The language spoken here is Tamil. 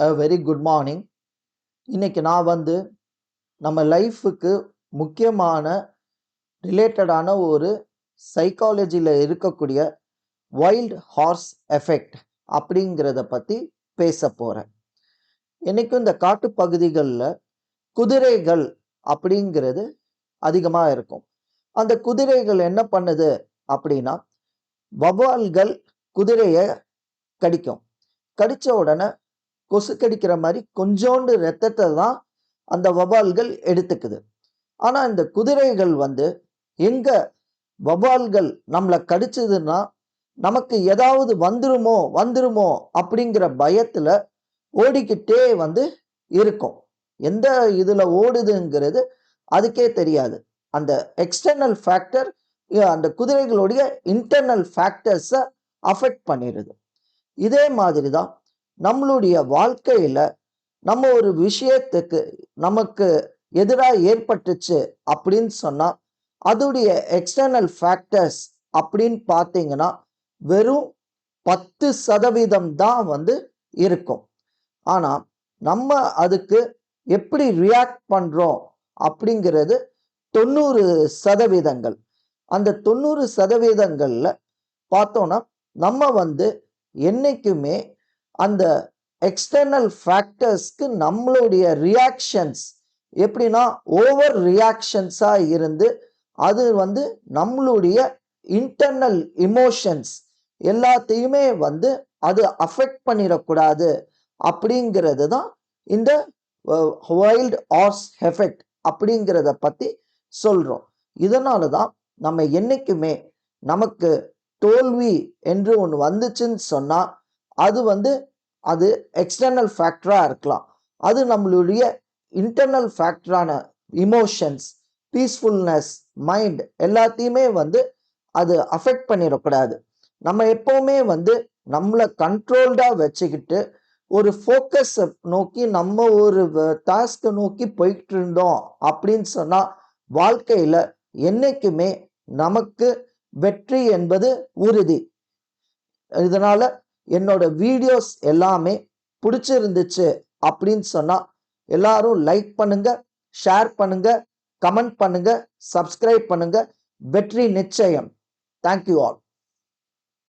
A very good morning. இன்னைக்கு நான் நம்ம லைஃபுக்கு முக்கியமான ரிலேட்டடான ஒரு சைக்காலஜியில் இருக்கக்கூடிய வைல்ட் ஹார்ஸ் எஃபெக்ட் அப்படிங்கிறத பற்றி பேச போகிறேன். இன்னைக்கும் இந்த காட்டு பகுதிகளில் குதிரைகள் அப்படிங்கிறது அதிகமாக இருக்கும். அந்த குதிரைகள் என்ன பண்ணுது அப்படின்னா, வவ்வால்கள் குதிரையை கடிக்கும். கடித்த உடனே கொசு கடிக்கிற மாதிரி கொஞ்சோண்டு ரத்தத்தை தான் அந்த வவ்வால்கள் எடுத்துக்குது. ஆனா இந்த குதிரைகள் எங்க வவ்வால்கள் நம்மளை கடிச்சதுன்னா நமக்கு ஏதாவது வந்துருமோ அப்படிங்கிற பயத்துல ஓடிக்கிட்டே இருக்கும். எந்த இதுல ஓடுதுங்கிறது அதுக்கே தெரியாது. அந்த எக்ஸ்டர்னல் ஃபேக்டர் அந்த குதிரைகளுடைய இன்டர்னல் ஃபேக்டர்ஸை அஃபெக்ட் பண்ணிடுது. இதே மாதிரி தான் நம்மளுடைய வாழ்க்கையில நம்ம ஒரு விஷயத்துக்கு நமக்கு எதிராக ஏற்பட்டுச்சு அப்படின்னு சொன்னா அதோடைய எக்ஸ்டர்னல் ஃபேக்டர்ஸ் அப்படின்னு பார்த்தீங்கன்னா வெறும் 10% தான் இருக்கும். ஆனா நம்ம அதுக்கு எப்படி ரியாக்ட் பண்றோம் அப்படிங்கிறது 90%. அந்த 90%ல பார்த்தோம்னா நம்ம என்னைக்குமே அந்த எக்ஸ்டர்னல் ஃபேக்டர்ஸ்க்கு நம்மளுடைய ரியாக்ஷன்ஸ் எப்படின்னா ஓவர் ரியாக்ஷன்ஸா இருந்து அது நம்மளுடைய இன்டர்னல் இமோஷன்ஸ் எல்லாத்தையுமே அது அஃபெக்ட் பண்ணிடக்கூடாது அப்படிங்கிறது தான் இந்த வைல்ட் ஹார்ஸ் எஃபெக்ட் அப்படிங்கிறத பத்தி சொல்றோம். இதனால தான் நம்ம என்னைக்குமே நமக்கு தோல்வி என்று ஒன்று வந்துச்சுன்னு சொன்னா அது அது எக்ஸ்டர்னல் ஃபேக்டரா இருக்கலாம். அது நம்மளுடைய இன்டர்னல் ஃபேக்டரான இமோஷன்ஸ், பீஸ்ஃபுல்னஸ், மைண்ட் எல்லாத்தையுமே அது அஃபெக்ட் பண்ணிடக்கூடாது. நம்ம எப்பவுமே நம்மளை கண்ட்ரோல்டா வச்சுக்கிட்டு ஒரு ஃபோக்கஸ் நோக்கி நம்ம ஒரு டாஸ்கை நோக்கி போயிட்டு இருந்தோம் அப்படின்னு சொன்னா வாழ்க்கையில என்னைக்குமே நமக்கு வெற்றி என்பது உறுதி. இதனால என்னோட வீடியோஸ் எல்லாமே பிடிச்சிருந்துச்சு அப்படின்னு சொன்னா எல்லாரும் லைக் பண்ணுங்க, ஷேர் பண்ணுங்க, கமெண்ட் பண்ணுங்க, சப்ஸ்கிரைப் பண்ணுங்க. வெற்றி நிச்சயம். Thank you all.